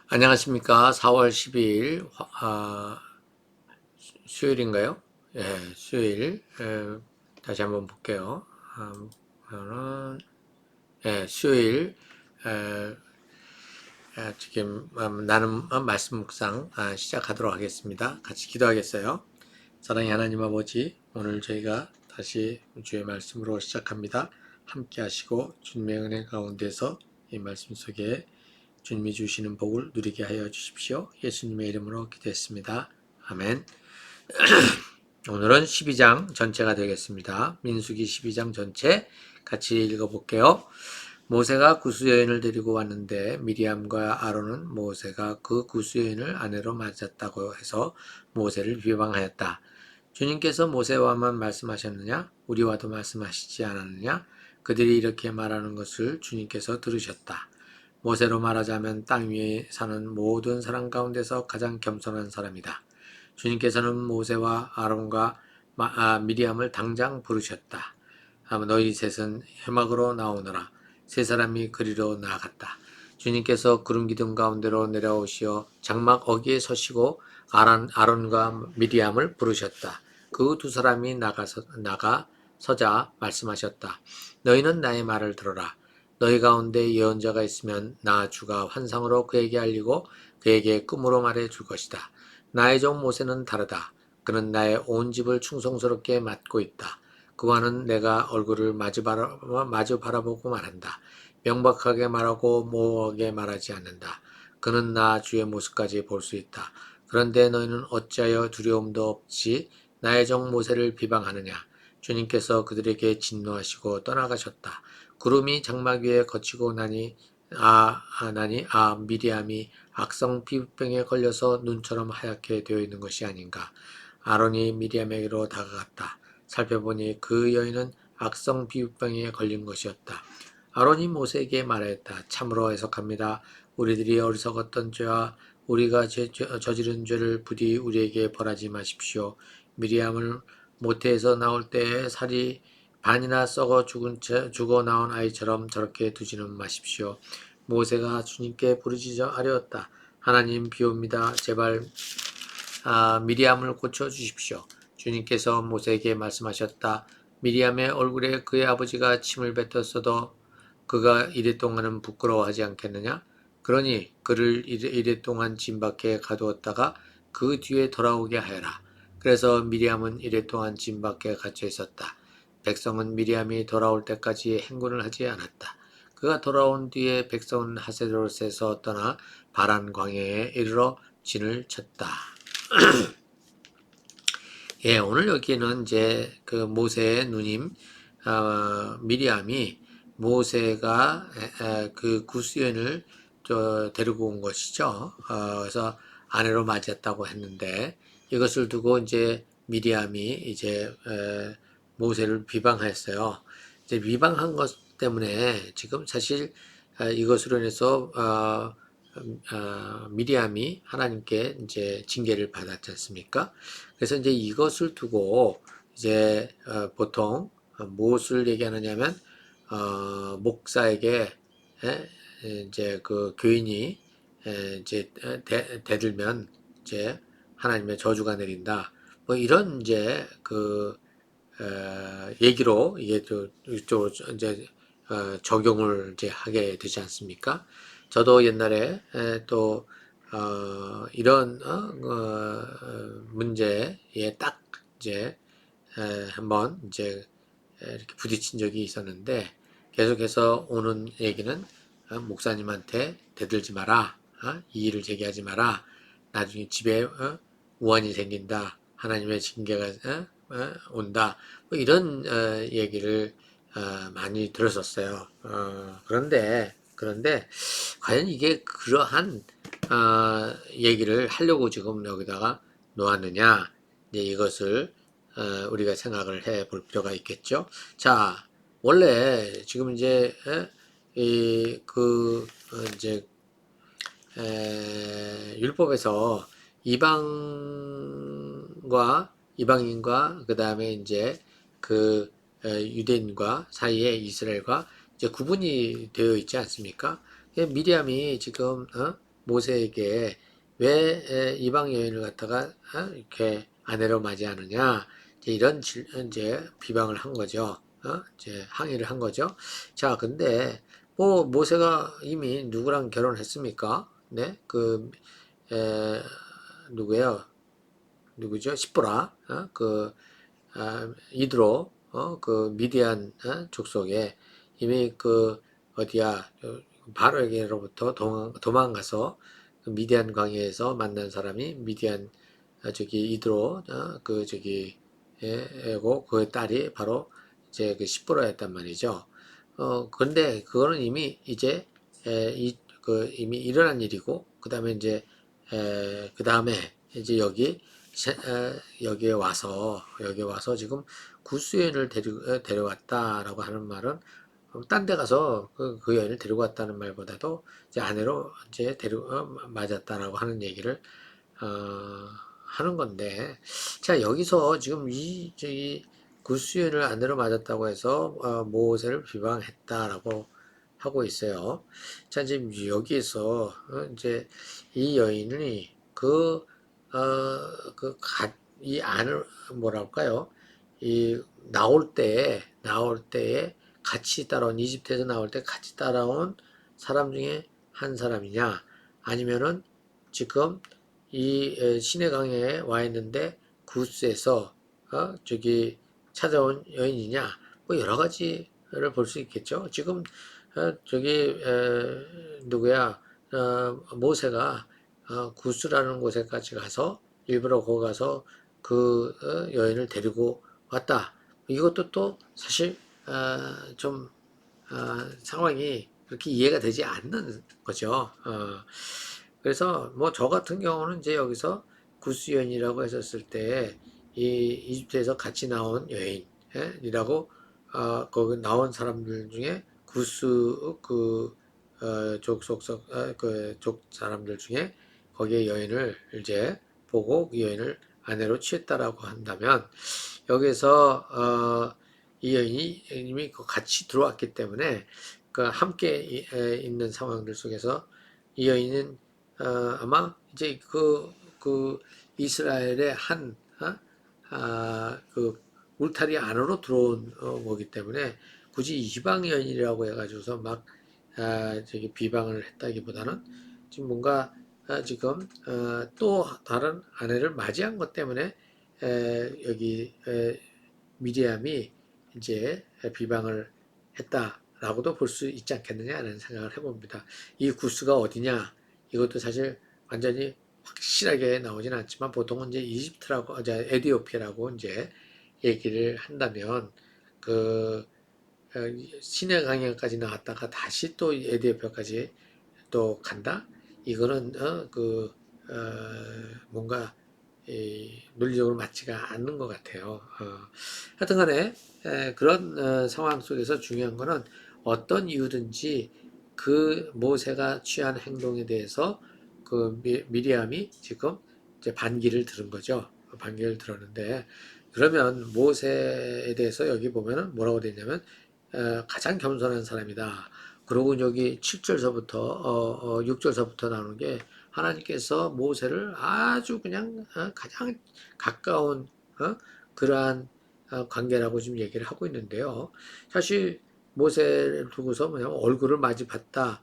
안녕하십니까. 4월 12일 수요일인가요? 예, 수요일. 다시 한번 볼게요. 그러면은, 수요일. 에, 지금 나는 말씀 묵상 시작하도록 하겠습니다. 같이 기도하겠어요. 사랑의 하나님 아버지, 오늘 저희가 다시 주의 말씀으로 시작합니다. 함께 하시고 주님의 은혜 가운데서 이 말씀 속에 주님이 주시는 복을 누리게 하여 주십시오. 예수님의 이름으로 기도했습니다. 아멘. 오늘은 12장 전체가 되겠습니다. 민수기 12장 전체 같이 읽어볼게요. 모세가 구스 여인을 데리고 왔는데 미리암과 아론은 모세가 그 구스 여인을 아내로 맞았다고 해서 모세를 비방하였다. 주님께서 모세와만 말씀하셨느냐? 우리와도 말씀하시지 않았느냐? 그들이 이렇게 말하는 것을 주님께서 들으셨다. 모세로 말하자면 땅 위에 사는 모든 사람 가운데서 가장 겸손한 사람이다. 주님께서는 모세와 아론과 미리암을 당장 부르셨다. 너희 셋은 회막으로 나오너라. 세 사람이 그리로 나아갔다. 주님께서 구름 기둥 가운데로 내려오시어 장막 어귀에 서시고 아론과 미리암을 부르셨다. 그 두 사람이 나가 서자 말씀하셨다. 너희는 나의 말을 들어라. 너희 가운데 예언자가 있으면 나 주가 환상으로 그에게 알리고 그에게 꿈으로 말해 줄 것이다. 나의 종 모세는 다르다. 그는 나의 온 집을 충성스럽게 맡고 있다. 그와는 내가 얼굴을 마주 바라보고 말한다. 명백하게 말하고 모호하게 말하지 않는다. 그는 나 주의 모습까지 볼 수 있다. 그런데 너희는 어찌하여 두려움도 없이 나의 종 모세를 비방하느냐. 주님께서 그들에게 진노하시고 떠나가셨다. 구름이 장막 위에 거치고 나니 미리암이 악성 피부병에 걸려서 눈처럼 하얗게 되어 있는 것이 아닌가. 아론이 미리암에게로 다가갔다. 살펴보니 그 여인은 악성 피부병에 걸린 것이었다. 아론이 모세에게 말하였다. 참으로 해석합니다. 우리들이 어리석었던 죄와 우리가 저지른 죄를 부디 우리에게 벌하지 마십시오. 미리암을 모태에서 나올 때에 살이 반이나 썩어 죽어 나온 아이처럼 저렇게 두지는 마십시오. 모세가 주님께 부르짖으려었다. 하나님 비옵니다. 제발 미리암을 고쳐주십시오. 주님께서 모세에게 말씀하셨다. 미리암의 얼굴에 그의 아버지가 침을 뱉었어도 그가 이랫동안은 부끄러워하지 않겠느냐? 그러니 그를 이랫동안 진 밖에 가두었다가 그 뒤에 돌아오게 하여라. 그래서 미리암은 이랫동안 진 밖에 갇혀 있었다. 백성은 미리암이 돌아올 때까지 행군을 하지 않았다. 그가 돌아온 뒤에 백성은 하세로셋에서 떠나 바란 광야에 이르러 진을 쳤다. 예, 오늘 여기는 이제 그 모세의 누님 미리암이 모세가 그 구스연을 데리고 온 것이죠. 그래서 아내로 맞이했다고 했는데 이것을 두고 이제 미리암이 이제 모세를 비방했어요. 이제 비방한 것 때문에 지금 사실 이것으로 인해서 미리암이 하나님께 이제 징계를 받았지 않습니까? 그래서 이제 이것을 두고 이제 보통 무엇을 얘기하느냐면 목사에게 이제 그 교인이 이제 대들면 이제 하나님의 저주가 내린다. 뭐 이런 이제 그 얘기로 이게 또 이쪽으로 이제 적용을 이제 하게 되지 않습니까? 저도 옛날에 또 이런 문제에 딱 이제 한번 이제 이렇게 부딪힌 적이 있었는데 계속해서 오는 얘기는 목사님한테 대들지 마라, 이의를 제기하지 마라. 나중에 집에 우환이 생긴다. 하나님의 징계가 온다. 뭐 이런 얘기를 많이 들었었어요. 그런데 과연 이게 그러한 얘기를 하려고 지금 여기다가 놓았느냐? 이제 이것을 우리가 생각을 해 볼 필요가 있겠죠. 자, 원래 지금 이제 이제 율법에서 이방인과 그 다음에 이제 그 유대인과 사이에 이스라엘과 이제 구분이 되어 있지 않습니까? 미리암이 지금 모세에게 왜 이방 여인을 갖다가 이렇게 아내로 맞이하느냐, 이제 이런 이제 비방을 한 거죠. 이제 항의를 한 거죠. 자, 근데 뭐 모세가 이미 누구랑 결혼했습니까? 네, 에, 누구예요? 누구죠? 시보라, 이드로, 미디안, 족속에 이미 어디야, 바로에게로부터 도망가서 그 미디안 광야에서 만난 사람이 미디안, 이드로, 고, 그의 딸이 바로 이제 그 시보라였단 말이죠. 근데 그거는 이미 이제, 이미 일어난 일이고, 그 다음에 이제, 그 다음에 이제 여기에 와서 지금 구스여인을 데려왔다라고 하는 말은 딴 데 가서 그 여인을 데리고 왔다는 말보다도 이제 아내로 이제 맞았다라고 하는 얘기를 어, 하는 건데, 자, 여기서 지금 저기 구스여인을 아내로 맞았다고 해서 모세를 비방했다라고 하고 있어요. 자, 지금 여기에서 이제 이 여인이 이 안을 뭐랄까요? 이 나올 때에 같이 따라온 이집트에서 나올 때 같이 따라온 사람 중에 한 사람이냐? 아니면은 지금 이 시내 강에 와 있는데 구스에서 저기 찾아온 여인이냐? 뭐 여러 가지를 볼 수 있겠죠. 지금 누구야? 모세가 구스라는 곳에까지 가서 일부러 거기 가서 여인을 데리고 왔다. 이것도 또 사실 좀 상황이 그렇게 이해가 되지 않는 거죠. 그래서 뭐 저 같은 경우는 이제 여기서 구스연이라고 했었을 때 이 이집트에서 같이 나온 여인이라고 거기 나온 사람들 중에 구스 족 사람들 중에 거기에 여인을 이제 보고 그 여인을 아내로 취했다라고 한다면 여기서 이 여인이 이미 같이 들어왔기 때문에 그 함께 있는 상황들 속에서 이 여인은 아마 이제 그 이스라엘의 그 울타리 안으로 들어온 거기 때문에 굳이 이방 여인이라고 해가지고서 막 저기 비방을 했다기보다는 지금 뭔가 지금 또 다른 아내를 맞이한 것 때문에 여기 미리암이 이제 비방을 했다라고도 볼 수 있지 않겠느냐라는 생각을 해봅니다. 이 구스가 어디냐? 이것도 사실 완전히 확실하게 나오지는 않지만 보통은 이제 이집트라고, 이제 에디오피아라고 이제 얘기를 한다면 그 시내 강야까지 나왔다가 다시 또 에디오피아까지 또 간다? 이거는 뭔가 논리적으로 맞지가 않는 것 같아요. 하여튼 간에 그런 상황 속에서 중요한 거는 어떤 이유든지 그 모세가 취한 행동에 대해서 그 미리암이 지금 이제 반기를 들은 거죠. 반기를 들었는데 그러면 모세에 대해서 여기 보면은 뭐라고 되어 있냐면 가장 겸손한 사람이다. 그리고 여기 7절서부터 6절서부터 나오는 게 하나님께서 모세를 아주 그냥 가장 가까운 그러한 관계라고 지금 얘기를 하고 있는데요. 사실 모세를 두고서 뭐냐면 얼굴을 마주 봤다.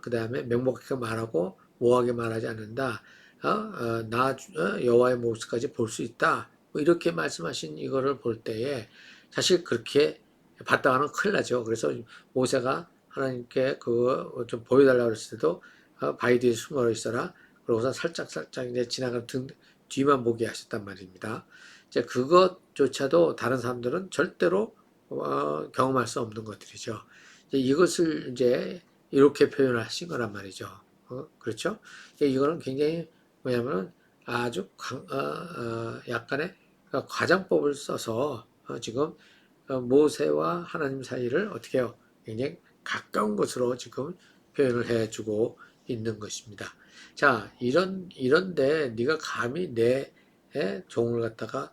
그 다음에 명목하게 말하고 모호하게 말하지 않는다. 나 여호와의 모습까지 볼 수 있다. 뭐 이렇게 말씀하신 이거를 볼 때에 사실 그렇게 봤다가는 큰일 나죠. 그래서 모세가 하나님께 그거 좀 보여달라고 했을 때도 바위 뒤에 숨어 있어라. 그러고서 살짝 이제 지나가는 뒤만 보게 하셨단 말입니다. 이제 그것조차도 다른 사람들은 절대로 경험할 수 없는 것들이죠. 이제 이것을 이제 이렇게 표현을 하신 거란 말이죠. 그렇죠? 이거는 굉장히 뭐냐면은 아주 약간의 과장법을 써서 지금 모세와 하나님 사이를 어떻게 해요? 굉장히 가까운 것으로 지금 표현을 해주고 있는 것입니다. 자, 이런데 네가 감히 내 종을 갖다가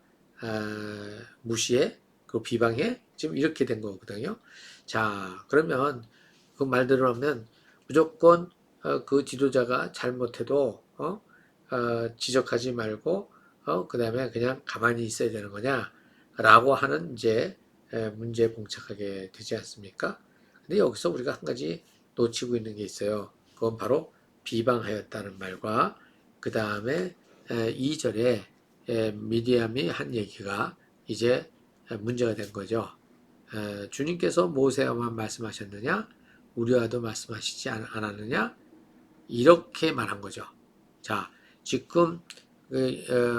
무시해? 그 비방해? 지금 이렇게 된 거거든요. 자, 그러면 그 말대로 하면 무조건 그 지도자가 잘못해도 지적하지 말고 그 다음에 그냥 가만히 있어야 되는 거냐라고 하는 이제 문제에 봉착하게 되지 않습니까? 근데 여기서 우리가 한 가지 놓치고 있는 게 있어요. 그건 바로 비방하였다는 말과 그 다음에 2절에 미디암이 한 얘기가 이제 문제가 된 거죠. 주님께서 모세와만 말씀하셨느냐? 우리와도 말씀하시지 않았느냐? 이렇게 말한 거죠. 자, 지금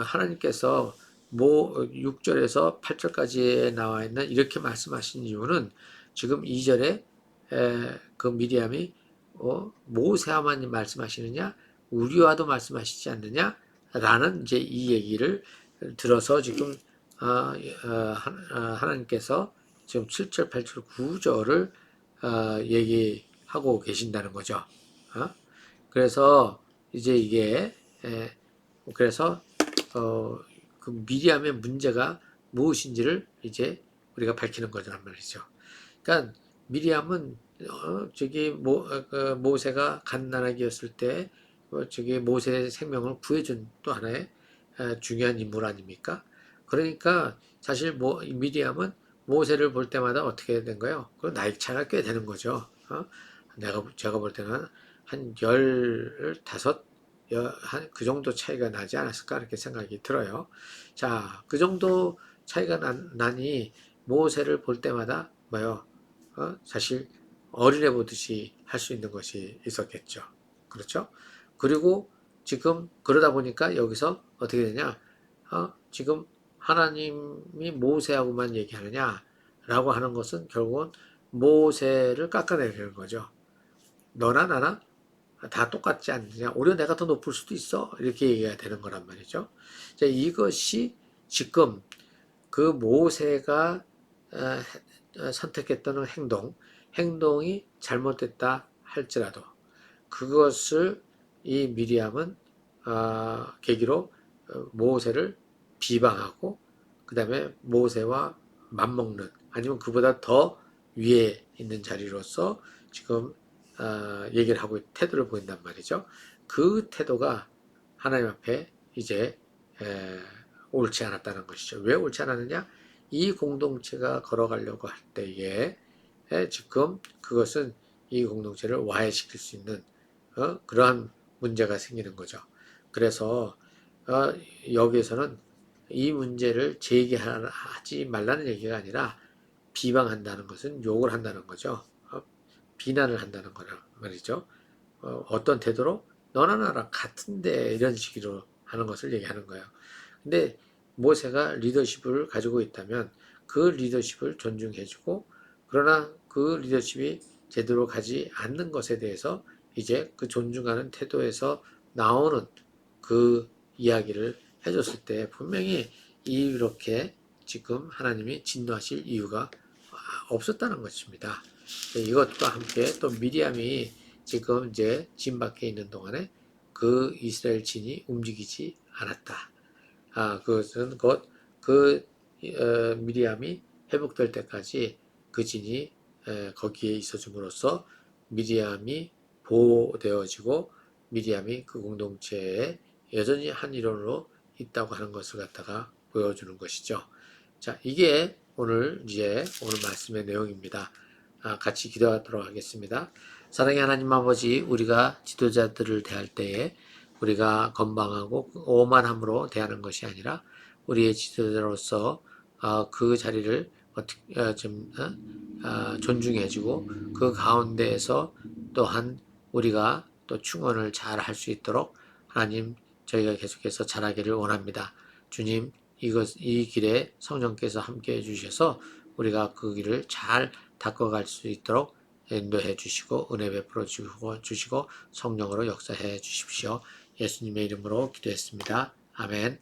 하나님께서 6절에서 8절까지에 나와 있는 이렇게 말씀하신 이유는 지금 2절에 그 미리암이 모세와만 말씀하시느냐? 우리와도 말씀하시지 않느냐? 라는 이제 이 얘기를 들어서 지금 하나님께서 지금 7절, 8절, 9절을 얘기하고 계신다는 거죠. 그래서 이제 이게 그래서 그 미리암의 문제가 무엇인지를 이제 우리가 밝히는 거란 말이죠. 그러니까 미리암은 저기 모세가 갓난아기였을 때 저기 모세의 생명을 구해준 또 하나의 중요한 인물 아닙니까? 그러니까 사실 미리암은 모세를 볼 때마다 어떻게 된 거예요? 그 나이 차가 꽤 되는 거죠. 제가 볼 때는 한 15, 그 정도 차이가 나지 않았을까 이렇게 생각이 들어요. 자, 그 정도 차이가 나니 모세를 볼 때마다 뭐요? 사실 어린애 보듯이 할 수 있는 것이 있었겠죠. 그렇죠? 그리고 지금 그러다 보니까 여기서 어떻게 되냐? 지금 하나님이 모세하고만 얘기하느냐라고 하는 것은 결국은 모세를 깎아내리는 거죠. 너나 나나 다 똑같지 않느냐? 오히려 내가 더 높을 수도 있어. 이렇게 얘기가 되는 거란 말이죠. 자, 이것이 지금 그 모세가 선택했던 행동이 잘못됐다 할지라도 그것을 이 미리암은 계기로 모세를 비방하고 그 다음에 모세와 맞먹는 아니면 그보다 더 위에 있는 자리로서 지금 얘기를 하고 태도를 보인단 말이죠. 그 태도가 하나님 앞에 이제 옳지 않았다는 것이죠. 왜 옳지 않았느냐? 이 공동체가 걸어가려고 할 때에 지금 그것은 이 공동체를 와해시킬 수 있는 그러한 문제가 생기는 거죠. 그래서 여기에서는 이 문제를 제기하지 말라는 얘기가 아니라 비방한다는 것은 욕을 한다는 거죠. 비난을 한다는 거란 말이죠. 어떤 태도로 너나 나랑 같은데 이런 식으로 하는 것을 얘기하는 거예요. 근데 모세가 리더십을 가지고 있다면 그 리더십을 존중해주고 그러나 그 리더십이 제대로 가지 않는 것에 대해서 이제 그 존중하는 태도에서 나오는 그 이야기를 해줬을 때 분명히 이렇게 지금 하나님이 진노하실 이유가 없었다는 것입니다. 이것과 함께 또 미리암이 지금 이제 진 밖에 있는 동안에 그 이스라엘 진이 움직이지 않았다. 그것은 그 미리암이 회복될 때까지 그 진이 거기에 있어줌으로써 미리암이 보호되어지고 미리암이 그 공동체에 여전히 한 일원으로 있다고 하는 것을 갖다가 보여주는 것이죠. 자, 이게 오늘 말씀의 내용입니다. 같이 기도하도록 하겠습니다. 사랑의 하나님 아버지, 우리가 지도자들을 대할 때에 우리가 건방하고 오만함으로 대하는 것이 아니라 우리의 지도자로서 그 자리를 존중해주고 그 가운데에서 또한 우리가 또 충원을 잘 할 수 있도록 하나님 저희가 계속해서 잘하기를 원합니다. 주님, 이 길에 성령께서 함께 해주셔서 우리가 그 길을 잘 닦아갈 수 있도록 인도해 주시고 은혜 베풀어 주시고 성령으로 역사해 주십시오. 예수님의 이름으로 기도했습니다. 아멘.